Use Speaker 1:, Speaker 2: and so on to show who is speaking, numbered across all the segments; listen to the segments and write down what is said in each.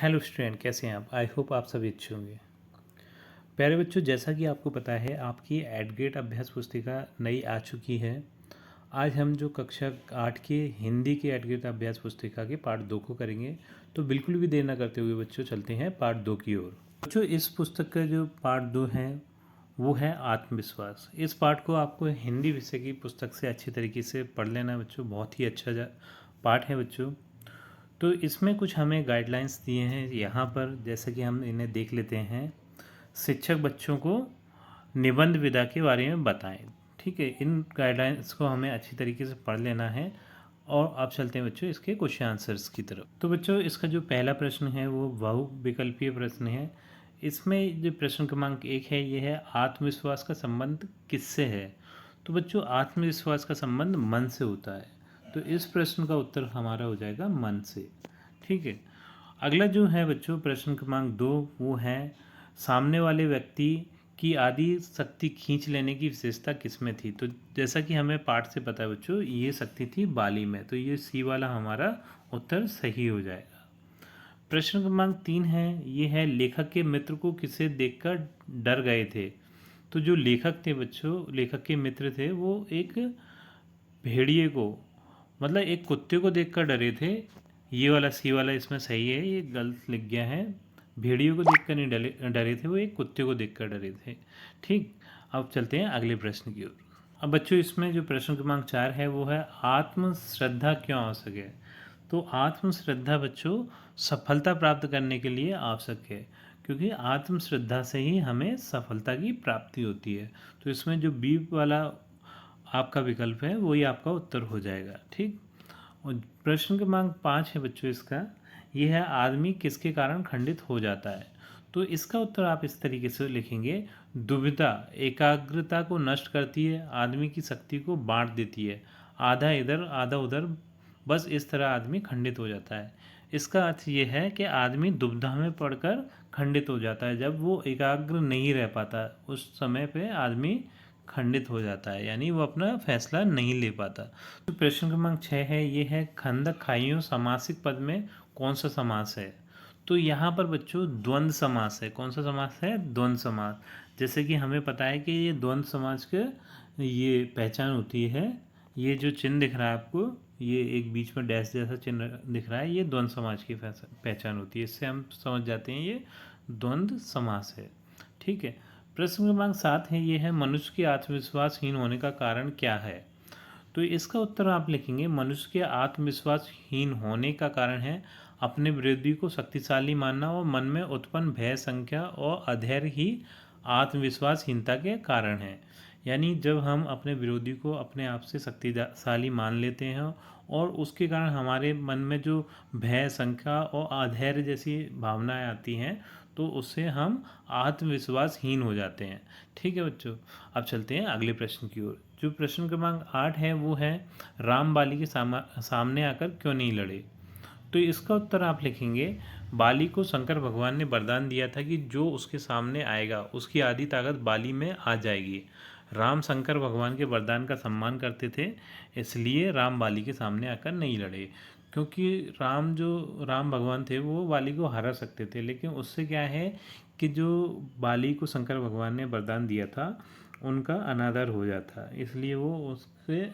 Speaker 1: Hello student, कैसे हैं आप? आई होप आप सभी अच्छे होंगे। प्यारे बच्चों, जैसा कि आपको पता है आपकी एडग्रेड अभ्यास पुस्तिका नई आ चुकी है। आज हम जो कक्षा 8 के हिंदी के एडग्रेड अभ्यास पुस्तिका के पार्ट 2 को करेंगे। तो बिल्कुल भी देर न करते हुए बच्चों चलते हैं पार्ट 2 की ओर। बच्चों, इस पुस्तक का जो पार्ट 2 है वो है आत्मविश्वास। इस पार्ट को आपको हिंदी विषय की पुस्तक से अच्छी तरीके से पढ़ लेना है बच्चों। बहुत ही अच्छा पार्ट है बच्चों। तो इसमें कुछ हमें गाइडलाइंस दिए हैं यहाँ पर, जैसे कि हम इन्हें देख लेते हैं। शिक्षक बच्चों को निबंध विधा के बारे में बताएं। ठीक है, इन गाइडलाइंस को हमें अच्छी तरीके से पढ़ लेना है। और आप चलते हैं बच्चों इसके क्वेश्चन आंसर्स की तरफ। तो बच्चों, इसका जो पहला प्रश्न है वो बहुविकल्पीय प्रश्न है। इसमें जो प्रश्न क्रमांक 1 है ये है, आत्मविश्वास का संबंध किससे है? तो बच्चों, आत्मविश्वास का संबंध मन से होता है। तो इस प्रश्न का उत्तर हमारा हो जाएगा मन से। ठीक है। अगला जो है बच्चों प्रश्न क्रमांक 2, वो है सामने वाले व्यक्ति की आदि शक्ति खींच लेने की विशेषता किसमें थी? तो जैसा कि हमें पाठ से पता है बच्चों, ये शक्ति थी बाली में। तो ये सी वाला हमारा उत्तर सही हो जाएगा। प्रश्न क्रमांक 3 है, ये है लेखक के मित्र को किसे देखकर डर गए थे? तो जो लेखक थे बच्चों, लेखक के मित्र थे वो एक भेड़िए को, मतलब एक कुत्ते को देखकर डरे थे। ये वाला सी वाला इसमें सही है, ये गलत लिख गया है। भेड़ियों को देखकर नहीं डरे थे, वो एक कुत्ते को देखकर डरे थे। ठीक। अब चलते हैं अगले प्रश्न की ओर। अब बच्चों, इसमें जो प्रश्न क्रमांक 4 है वो है, आत्मश्रद्धा क्यों आवश्यक है? तो आत्मश्रद्धा बच्चों सफलता प्राप्त करने के लिए आवश्यक है, क्योंकि आत्मश्रद्धा से ही हमें सफलता की प्राप्ति होती है। तो इसमें जो बी वाला आपका विकल्प है वही आपका उत्तर हो जाएगा। ठीक। और प्रश्न क्रमांक 5 है बच्चों इसका, ये है आदमी किसके कारण खंडित हो जाता है? तो इसका उत्तर आप इस तरीके से लिखेंगे, दुविधा एकाग्रता को नष्ट करती है, आदमी की शक्ति को बांट देती है, आधा इधर आधा उधर, बस इस तरह आदमी खंडित हो जाता है। इसका अर्थ ये है कि आदमी दुविधा में पड़कर खंडित हो जाता है। जब वो एकाग्र नहीं रह पाता उस समय पे आदमी खंडित हो जाता है, यानी वो अपना फैसला नहीं ले पाता। तो प्रश्न क्रमांक 6 है, ये है खंदक खाइयों समासिक पद में कौन सा समास है? तो यहाँ पर बच्चों द्वंद्व समास है। कौन सा समास है? द्वंद्व समास। जैसे कि हमें पता है कि ये द्वंद्व समास के ये पहचान होती है। ये जो चिन्ह दिख रहा है आपको, ये एक बीच में डैश जैसा चिन्ह दिख रहा है, ये द्वंद्व समास की पहचान होती है। इससे हम समझ जाते हैं ये द्वंद्व समास है। ठीक है। प्रश्न क्रमांक 7 है, ये है मनुष्य के आत्मविश्वासहीन होने का कारण क्या है? तो इसका उत्तर आप लिखेंगे, मनुष्य के आत्मविश्वासहीन होने का कारण है अपने विरोधी को शक्तिशाली मानना और मन में उत्पन्न भय, संख्या और अधैर्य ही आत्मविश्वासहीनता के कारण है। यानी जब हम अपने विरोधी को अपने आप से शक्तिशाली मान लेते हैं और उसके कारण हमारे मन में जो भय, संख्या और अधैर्य जैसी भावनाएं आती हैं, तो उससे हम आत्मविश्वासहीन हो जाते हैं। ठीक है बच्चों। अब चलते हैं अगले प्रश्न की ओर। जो प्रश्न क्रमांक 8 है वो है, राम बाली के सामने आकर क्यों नहीं लड़े? तो इसका उत्तर आप लिखेंगे, बाली को शंकर भगवान ने वरदान दिया था कि जो उसके सामने आएगा उसकी आधी ताकत बाली में आ जाएगी। राम शंकर भगवान के वरदान का सम्मान करते थे, इसलिए राम बाली के सामने आकर नहीं लड़े। क्योंकि राम भगवान थे वो बाली को हरा सकते थे, लेकिन उससे क्या है कि जो बाली को शंकर भगवान ने वरदान दिया था उनका अनादर हो जाता, इसलिए वो उसके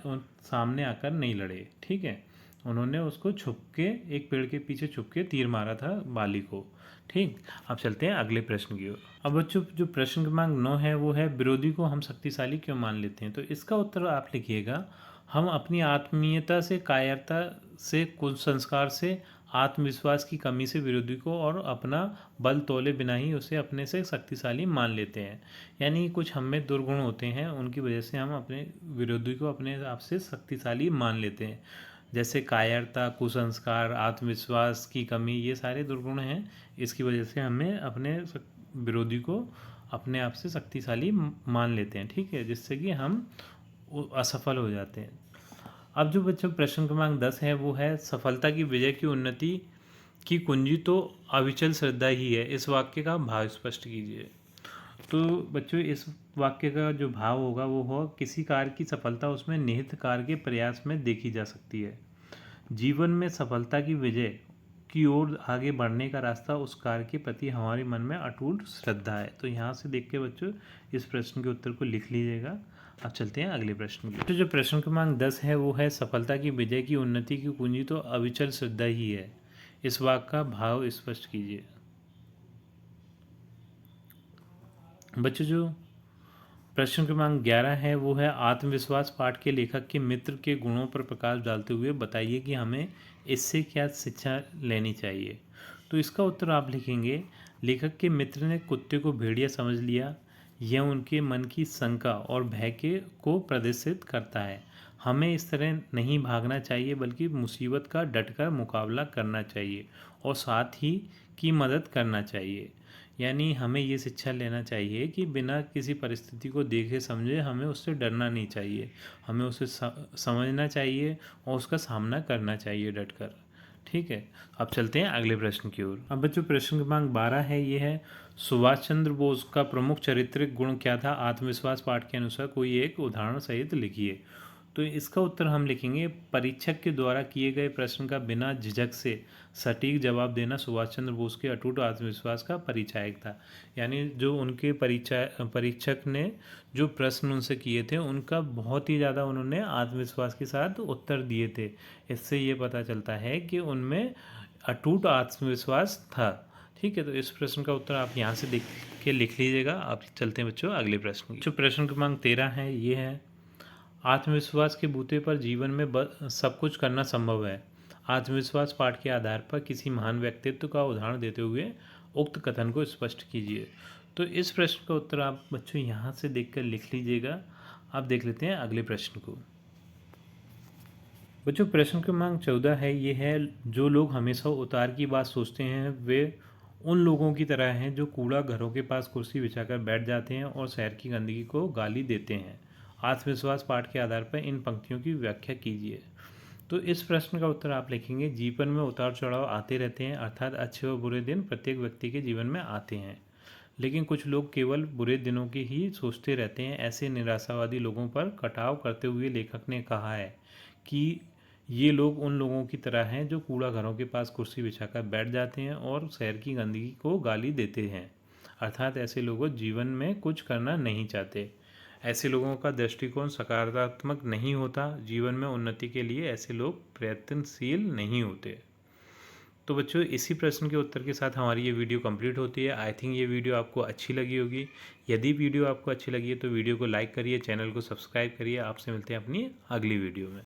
Speaker 1: सामने आकर नहीं लड़े। ठीक है। उन्होंने उसको छुप के, एक पेड़ के पीछे छुप के तीर मारा था बाली को। ठीक। अब चलते हैं अगले प्रश्न की ओर। अब बच्चों, जो प्रश्न क्रमांक 9 है वो है, विरोधी को हम शक्तिशाली क्यों मान लेते हैं? तो इसका उत्तर आप लिखिएगा, हम अपनी आत्मीयता से, कायरता से, कुसंस्कार से, आत्मविश्वास की कमी से विरोधी को और अपना बल तोले बिना ही उसे अपने से शक्तिशाली मान लेते हैं। यानी कुछ हम में दुर्गुण होते हैं, उनकी वजह से हम अपने विरोधी को अपने आप से शक्तिशाली मान लेते हैं। जैसे कायरता, कुसंस्कार, आत्मविश्वास की कमी, ये सारे दुर्गुण हैं। इसकी वजह से हमें अपने विरोधी को अपने आप से शक्तिशाली मान लेते हैं। ठीक है, जिससे कि हम असफल हो जाते हैं। अब जो बच्चों प्रश्न क्रमांक 10 है वो है, सफलता की विजय की उन्नति की कुंजी तो अविचल श्रद्धा ही है। इस वाक्य का भाव स्पष्ट कीजिए। तो बच्चों, इस वाक्य का जो भाव होगा वो हो, किसी कार्य की सफलता उसमें निहित कार्य के प्रयास में देखी जा सकती है। जीवन में सफलता की विजय उसकी ओर आगे बढ़ने का रास्ता, उस कार्य के प्रति हमारे मन में अटूट श्रद्धा है। तो यहाँ से देख के बच्चों इस प्रश्न के उत्तर को लिख लीजिएगा। अब चलते हैं अगले प्रश्न की। तो जो प्रश्न क्रमांक 10 है वो है, सफलता की विजय की उन्नति की कुंजी तो अविचल श्रद्धा ही है। इस वाक्य का भाव स्पष्ट कीजिए। बच्चों जो प्रश्न क्रमांक 11 है वो है, आत्मविश्वास पाठ के लेखक के मित्र के गुणों पर प्रकाश डालते हुए बताइए कि हमें इससे क्या शिक्षा लेनी चाहिए। तो इसका उत्तर आप लिखेंगे, लेखक के मित्र ने कुत्ते को भेड़िया समझ लिया। यह उनके मन की शंका और भय के को प्रदर्शित करता है। हमें इस तरह नहीं भागना चाहिए बल्कि मुसीबत का डटकर मुकाबला करना चाहिए और साथ ही की मदद करना चाहिए। यानी हमें ये शिक्षा लेना चाहिए कि बिना किसी परिस्थिति को देखे समझे हमें उससे डरना नहीं चाहिए, हमें उसे समझना चाहिए और उसका सामना करना चाहिए डटकर। ठीक है, अब चलते हैं अगले प्रश्न की ओर। अब बच्चों प्रश्न क्रमांक 12 है, ये है, सुभाष चंद्र बोस का प्रमुख चारित्रिक गुण क्या था? आत्मविश्वास पाठ के अनुसार कोई एक उदाहरण सहित लिखिए। तो इसका उत्तर हम लिखेंगे, परीक्षक के द्वारा किए गए प्रश्न का बिना झिझक से सटीक जवाब देना सुभाष चंद्र बोस के अटूट आत्मविश्वास का परिचायक था। यानी जो उनके परीक्षक ने जो प्रश्न उनसे किए थे उनका बहुत ही ज़्यादा उन्होंने आत्मविश्वास के साथ उत्तर दिए थे। इससे ये पता चलता है कि उनमें अटूट आत्मविश्वास था। ठीक है, तो इस प्रश्न का उत्तर आप यहाँ से देख के लिख लीजिएगा। आप चलते हैं बच्चों अगले प्रश्न की। जो प्रश्न क्रमांक 13 है, ये है, आत्मविश्वास के बूते पर जीवन में सब कुछ करना संभव है। आत्मविश्वास पाठ के आधार पर किसी महान व्यक्तित्व का उदाहरण देते हुए उक्त कथन को स्पष्ट कीजिए। तो इस प्रश्न का उत्तर आप बच्चों यहाँ से देखकर लिख लीजिएगा। अब देख लेते हैं अगले प्रश्न को। बच्चों प्रश्न क्रमांक 14 है, ये है, जो लोग हमेशा उतार की बात सोचते हैं वे उन लोगों की तरह हैं जो कूड़ा घरों के पास कुर्सी बिछाकर बैठ जाते हैं और शहर की गंदगी को गाली देते हैं। आत्मविश्वास पाठ के आधार पर इन पंक्तियों की व्याख्या कीजिए। तो इस प्रश्न का उत्तर आप लिखेंगे, जीवन में उतार चढ़ाव आते रहते हैं, अर्थात अच्छे और बुरे दिन प्रत्येक व्यक्ति के जीवन में आते हैं, लेकिन कुछ लोग केवल बुरे दिनों की ही सोचते रहते हैं। ऐसे निराशावादी लोगों पर कटाव करते हुए लेखक ने कहा है कि ये लोग उन लोगों की तरह हैं जो कूड़ा घरों के पास कुर्सी बिछाकर बैठ जाते हैं और शहर की गंदगी को गाली देते हैं, अर्थात ऐसे लोग जीवन में कुछ करना नहीं चाहते। ऐसे लोगों का दृष्टिकोण सकारात्मक नहीं होता। जीवन में उन्नति के लिए ऐसे लोग प्रयत्नशील नहीं होते। तो बच्चों इसी प्रश्न के उत्तर के साथ हमारी ये वीडियो कंप्लीट होती है। आई थिंक ये वीडियो आपको अच्छी लगी होगी। यदि वीडियो आपको अच्छी लगी है तो वीडियो को लाइक करिए, चैनल को सब्सक्राइब करिए। आपसे मिलते हैं अपनी अगली वीडियो में।